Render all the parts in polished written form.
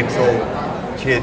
106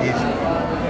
30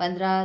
15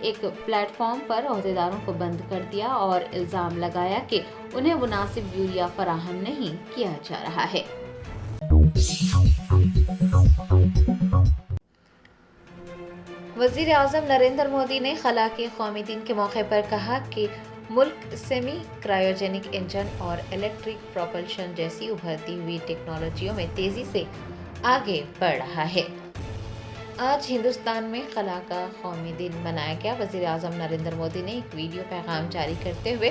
ایک plate form پر عہدیداروں کو بند کر دیا اور الزام لگایا کہ انہیں مناسب یوریا فراہم نہیں کیا جا رہا ہے۔ وزیر اعظم نریندر مودی نے خلا کے قومی دن کے موقع پر کہا کہ ملک سیمی کرائیوجینک انجن اور الیکٹرک پروپلشن جیسی ابھرتی ہوئی ٹیکنالوجیوں میں تیزی سے آگے بڑھ رہا ہے۔ آج ہندوستان میں خلا کا قومی دن منایا گیا۔ وزیر اعظم نریندر مودی نے ایک ویڈیو پیغام جاری کرتے ہوئے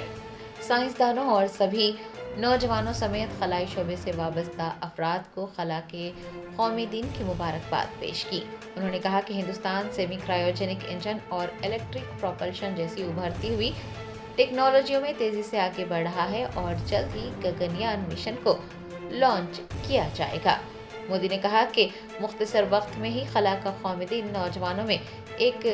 سائنسدانوں اور سبھی نوجوانوں سمیت خلائی شعبے سے وابستہ افراد کو خلا کے قومی دن کی مبارکباد پیش کی۔ انہوں نے کہا کہ ہندوستان سیمی کرائیوجینک انجن اور الیکٹرک پروپلشن جیسی ابھرتی ہوئی ٹیکنالوجیوں میں تیزی سے آگے بڑھ رہا ہے اور جلد ہی گگنیان مشن کو لانچ کیا جائے گا۔ مودی نے کہا کہ مختصر وقت میں ہی خلا کا قومی دن نوجوانوں میں ایک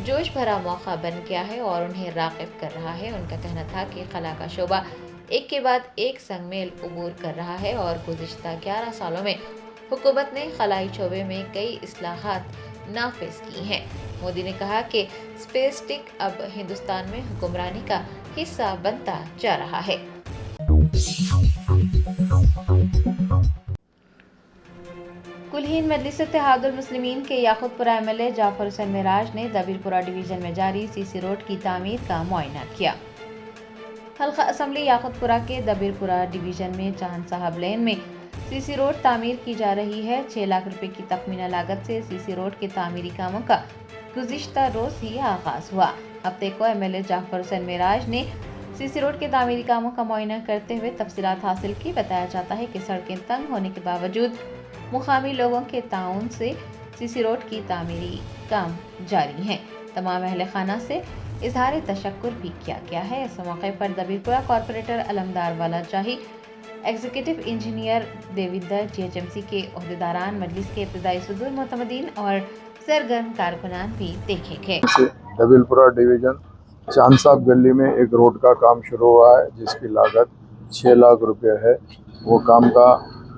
جوش بھرا موقع بن گیا ہے اور انہیں راغب کر رہا ہے۔ ان کا کہنا تھا کہ خلا کا شعبہ ایک کے بعد ایک سنگ میل عبور کر رہا ہے اور گزشتہ 11 سالوں میں حکومت نے خلائی شعبے میں کئی اصلاحات نافذ کی ہیں۔ مودی نے کہا کہ اسپیس ٹیک اب ہندوستان میں حکمرانی کا حصہ بنتا جا رہا ہے۔ کلہین مجلس اتحاد المسلمین کے یاقوت پورہ ایم ایل اے جعفر حسین معراج نے دبیر پورہ ڈویژن میں جاری سی سی روڈ کی تعمیر کا معائنہ کیا۔ حلقہ اسمبلی یاقوت پورہ کے دبیر پورہ ڈویژن میں چاند صاحب لین میں سی سی روڈ تعمیر کی جا رہی ہے۔ 6 لاکھ روپے کی تخمینہ لاگت سے سی سی روڈ کے تعمیری کاموں کا گزشتہ روز ہی آغاز ہوا۔ ہفتے کو ایم ایل اے جعفر حسین معراج نے سی سی روڈ کے تعمیری کاموں کا معائنہ کرتے ہوئے تفصیلات حاصل کی۔ بتایا جاتا ہے کہ سڑکیں تنگ ہونے کے باوجود مقامی لوگوں کے تعاون سے سی سی روڈ کی تعمیری کام جاری ہیں۔ تمام اہل خانہ سے اظہار تشکر بھی کیا گیا ہے۔ اس موقع پر دبیر پورہ کارپوریٹر علمدار والا جاہی، executive engineer Devender, G H M C کے عہدیداران، مجلس کے ابتدائی صدور معتمدین اور سرگرم کارکنان بھی دیکھے گئے۔ دبیر پورہ ڈویژن چاند صاحب گلی میں ایک روڈ کا کام شروع ہوا ہے جس کی لاگت 6 لاکھ روپے ہے۔ وہ کام کا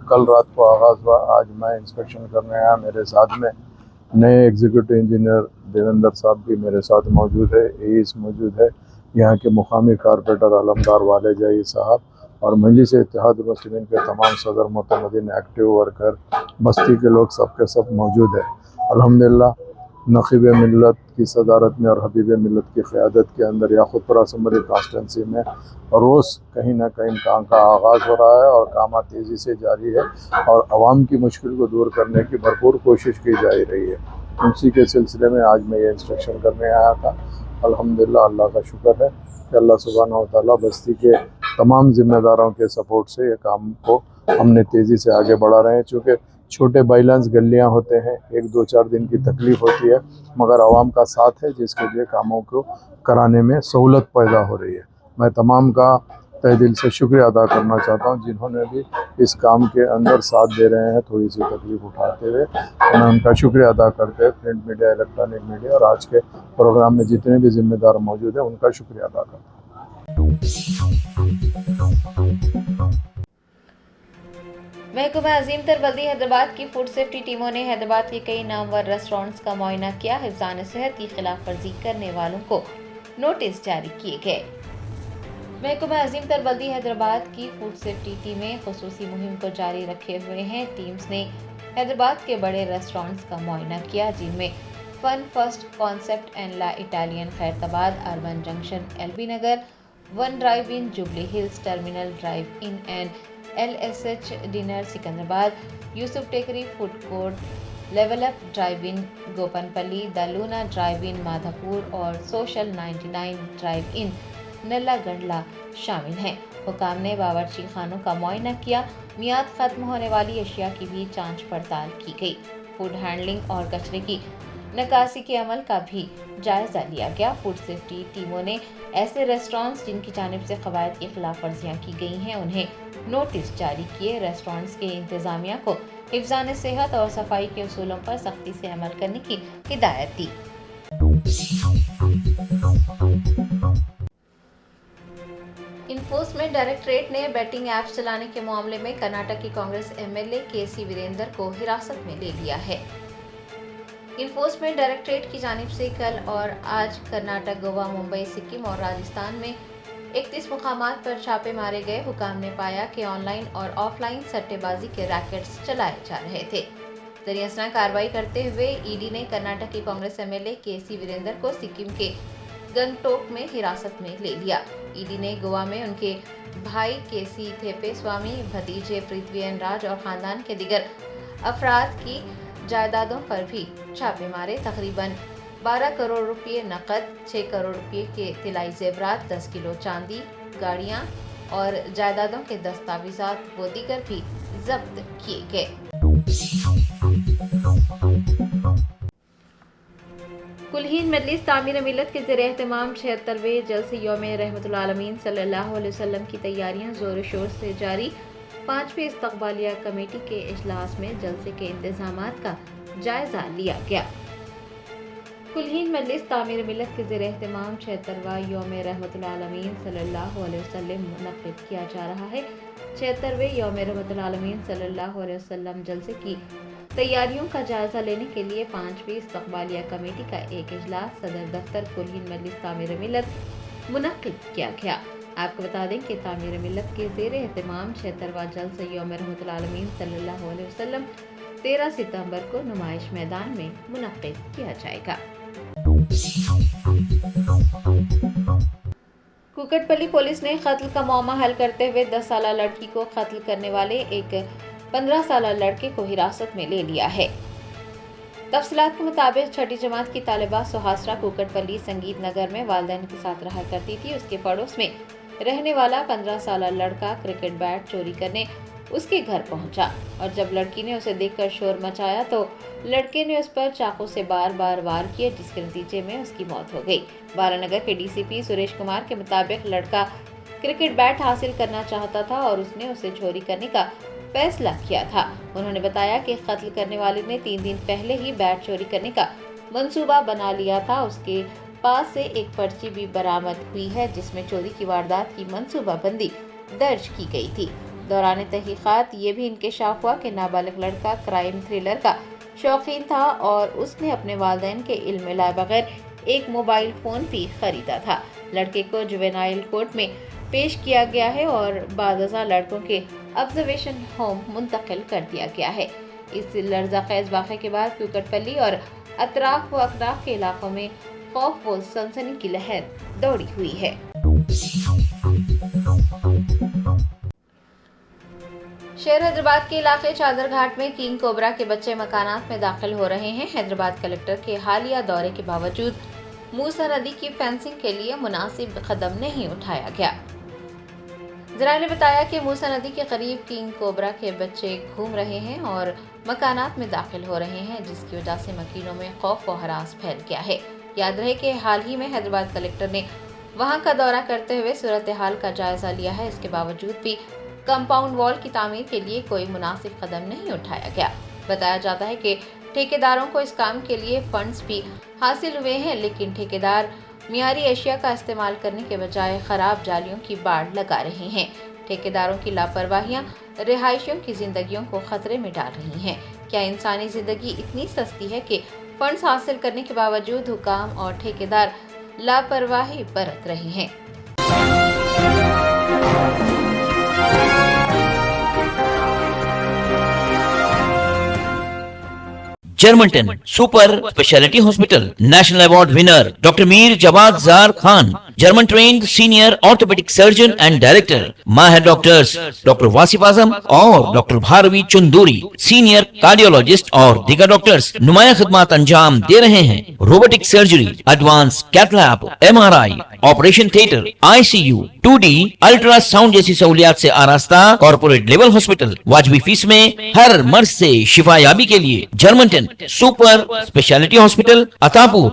کل رات کو آغاز ہوا۔ آج میں انسپیکشن کرنے آیا، میرے ساتھ میں نئے ایگزیکٹو انجینئر دیویندر صاحب بھی میرے ساتھ موجود ہے، ایس موجود ہے، یہاں کے مقامی کارپوریٹر علمدار والے جائی صاحب اور مجلس اتحاد المسلمین کے تمام صدر معتمدین، ایکٹیو ورکر، بستی کے لوگ سب کے سب موجود ہیں۔ الحمدللہ نقیب ملت کی صدارت میں اور حبیب ملت کی قیادت کے اندر یاقوت پورہ اسمبلی کانسٹیٹنسی میں روز کہیں نہ کہیں کام کا آغاز ہو رہا ہے اور کام تیزی سے جاری ہے اور عوام کی مشکل کو دور کرنے کی بھرپور کوشش کی جا رہی ہے۔ اسی کے سلسلے میں آج میں یہ انسپیکشن کرنے آیا تھا۔ الحمدللہ اللہ کا شکر ہے کہ اللہ سبحانہ و تعالیٰ بستی کے تمام ذمہ داروں کے سپورٹ سے یہ کام کو ہم نے تیزی سے آگے بڑھا رہے ہیں۔ چونکہ چھوٹے بائیلنس گلیاں ہوتے ہیں، 1-2-4 دن کی تکلیف ہوتی ہے، مگر عوام کا ساتھ ہے جس کے لیے کاموں کو کرانے میں سہولت پیدا ہو رہی ہے۔ میں تمام کا تہ دل سے شکریہ ادا کرنا چاہتا ہوں جنہوں نے بھی اس کام کے اندر ساتھ دے رہے ہیں، تھوڑی سی تکلیف اٹھاتے ہوئے۔ میں ان کا شکریہ ادا کرتے ہوئے پرنٹ میڈیا، الیکٹرانک میڈیا اور آج کے پروگرام میں جتنے بھی ذمہ دار موجود ہیں ان کا شکریہ ادا کرتا ہوں۔ محکمہ عظیم تر بلدی حیدرآباد کی فوڈ سیفٹی ٹیموں نے حیدرآباد کے کئی نامور ریسٹورنٹس کا معائنہ کیا۔ حفظان صحت کی خلاف ورزی کرنے والوں کو نوٹس جاری کیے گئے۔ محکمہ عظیم تر بلدی حیدرآباد کی فوڈ سیفٹی ٹیمیں خصوصی مہم کو جاری رکھے ہوئے ہیں۔ ٹیمز نے حیدرآباد کے بڑے ریسٹورنٹس کا معائنہ کیا جن میں fun first concept and la Italian Khairatabad, urban junction L B Nagar, one drive in Jubilee Hills, terminal drive in and L S H dinner Secunderabad, Yousuf Tekri food court, level up drive in Gopanpally, the لونا drive ان مادھاپور اور social 99 drive ان نلا گنڈلا شامل ہیں۔ حکام نے باورچی خانوں کا معائنہ کیا۔ میعاد ختم ہونے والی اشیاء کی بھی جانچ پڑتال کی گئی۔ فوڈ ہینڈلنگ اور کچرے کی نکاسی کے عمل کا بھی جائزہ لیا گیا۔ فوڈ سیفٹی ٹیموں نے ایسے ریسٹورانٹس جن کی جانب سے قواعد کی خلاف ورزیاں کی گئی ہیں انہیں نوٹس جاری کیے۔ ریسٹورانٹس کے انتظامیہ کو حفظان صحت اور صفائی کے اصولوں پر سختی سے عمل کرنے کی ہدایت دی۔ انفورسمنٹ ڈائریکٹوریٹ نے بیٹنگ ایپس چلانے کے معاملے میں کرناٹک کی کانگریس ایم ایل اے کے سی وریندر کو حراست میں لے لیا ہے۔ انفورسمنٹ ڈائریکٹریٹ کی جانب سے کل اور آج کرناٹک، گوا، ممبئی، سکم اور راجستھان میں 31 مقامات پر چھاپے مارے گئے۔ حکام نے پایا کہ آن لائن اور آف لائن سٹے بازی کے ریکٹس چلائے جا رہے تھے۔ زیر اثنا کارروائی کرتے ہوئے ای ڈی نے کرناٹک کے کانگریس ایم ایل اے کے سی وریندر کو سکم کے گنگٹوک میں حراست میں لے لیا۔ ای ڈی نے گوا میں ان کے بھائی کے سی تھیپے سوامی، بھتیجے پرتھوی این راج اور خاندان کے دیگر افراد کی جائیدادوں پر بھی چھاپے مارے۔ تقریباً 12 کروڑ روپے نقد، 6 کروڑ روپے کے طلائی زیورات، 10 کلو چاندی، گاڑیاں اور جائیدادوں کے دستاویزات و دیگر بھی ضبط کیے گئے۔ کلہین مجلس تعمیر ملت کے زیر اہتمام 76ویں جلسے یوم رحمت العالمین صلی اللہ علیہ وسلم کی تیاریاں زور و شور سے جاری۔ 5ویں استقبالیہ کمیٹی کے اجلاس میں جلسے کے انتظامات کا جائزہ لیا گیا۔ کلہین مجلس تعمیر ملت کے زیر اہتمام 76واں یوم رحمت العالمین صلی اللہ علیہ وسلم منعقد کیا جا رہا ہے۔ 76ویں یوم رحمت العالمین صلی اللہ علیہ وسلم جلسے کی تیاریوں کا جائزہ لینے کے لیے 5ویں استقبالیہ کمیٹی کا ایک اجلاس صدر دفتر کلہین مجلس تعمیر ملت منعقد کیا گیا۔ آپ کو بتا دیں کہ تعمیر ملت کے زیر اہتمام 76واں جلسہ یوم رحمت العالمین صلی اللہ علیہ وسلم 13 ستمبر کو نمائش میدان میں منعقد کیا جائے گا۔ کوکٹ پلی پولیس نے قتل کا معمہ حل کرتے ہوئے 10 سالہ لڑکی کو قتل کرنے والے ایک 15 سالہ لڑکے کو حراست میں لے لیا ہے۔ تفصیلات کے مطابق 6ٹھی جماعت کی طالبہ سہاسرا کوکٹ پلی سنگیت نگر میں والدین کے ساتھ رہا کرتی تھی۔ اس کے پڑوس میں رہنے والا 15 سالہ لڑکا کرکٹ بیٹ چوری کرنے اس کے گھر پہنچا اور جب لڑکی نے اسے دیکھ کر شور مچایا تو لڑکے نے اس پر چاقو سے بار بار وار کیے، جس کے نتیجے میں اس کی موت ہو گئی۔ بالانگر کے ڈی سی پی سریش کمار کے مطابق لڑکا کرکٹ بیٹ حاصل کرنا چاہتا تھا اور اس نے اسے چوری کرنے کا فیصلہ کیا تھا۔ انہوں نے بتایا کہ قتل کرنے والے نے 3 دن پہلے ہی بیٹ چوری کرنے کا منصوبہ بنا لیا تھا۔ اس کے پاس سے ایک پرچی بھی برآمد ہوئی ہے جس میں چوری کی واردات کی منصوبہ بندی درج کی گئی تھی۔ دوران تحقیقات یہ بھی انکشاف ہوا کہ نابالغ لڑکا کرائم تھرلر کا شوقین تھا اور اس نے اپنے والدین کے علم میں لائے بغیر ایک موبائل فون بھی خریدا تھا۔ لڑکے کو جوینائل کورٹ میں پیش کیا گیا ہے اور بعد ازاں لڑکوں کے آبزرویشن ہوم منتقل کر دیا گیا ہے۔ اس لرزہ خیز واقعے کے بعد کوکٹ پلی اور اطراف و اکناف کے علاقوں میں خوف و سنسنی کی لہر دوڑی ہوئی ہے۔ شہر حیدرآباد کے علاقے چادر گھاٹ میں کنگ کوبرا کے بچے مکانات میں داخل ہو رہے ہیں۔ حیدرآباد کلکٹر کے حالیہ دورے کے باوجود موسیٰ ندی کی فینسنگ کے لیے مناسب قدم نہیں اٹھایا گیا۔ ذرائع نے بتایا کہ موسیٰ ندی کے قریب کنگ کوبرا کے بچے گھوم رہے ہیں اور مکانات میں داخل ہو رہے ہیں، جس کی وجہ سے مکینوں میں خوف و ہراس پھیل گیا ہے۔ یاد رہے کہ حال ہی میں حیدرآباد کلکٹر نے وہاں کا دورہ کرتے ہوئے صورتحال کا جائزہ لیا ہے۔ اس کے باوجود بھی کمپاؤنڈ وال کی تعمیر کے لیے کوئی مناسب قدم نہیں اٹھایا گیا۔ بتایا جاتا ہے کہ ٹھیکیداروں کو اس کام کے لیے فنڈز بھی حاصل ہوئے ہیں، لیکن ٹھیکیدار معیاری اشیاء کا استعمال کرنے کے بجائے خراب جالیوں کی باڑ لگا رہے ہیں۔ ٹھیکیداروں کی لاپرواہیاں رہائشیوں کی زندگیوں کو خطرے میں ڈال رہی ہیں۔ کیا انسانی زندگی اتنی سستی ہے کہ فنڈز حاصل کرنے کے باوجود حکام اور ٹھیکیدار لاپرواہی برت رہے ہیں؟ Germanten super speciality hospital national award winner doctor Mir Jawad Zar Khan, German trained senior orthopaedic surgeon and director, ماہر ڈاکٹرز ڈاکٹر واصف اعظم اور doctor Bharavi Chanduri, senior cardiologist اور دیگر ڈاکٹرز نمایاں خدمات انجام دے رہے ہیں۔ Robotic surgery, advance cath lab, MRI، operation theatre, ICU، 2D ultrasound جیسی سہولیات سے آراستہ کارپوریٹ لیول ہاسپٹل، واجبی فیس میں ہر مرض سے شفا یابی کے لیے جرمنٹن سپر اسپیشلٹی ہاسپٹل، عطاپور،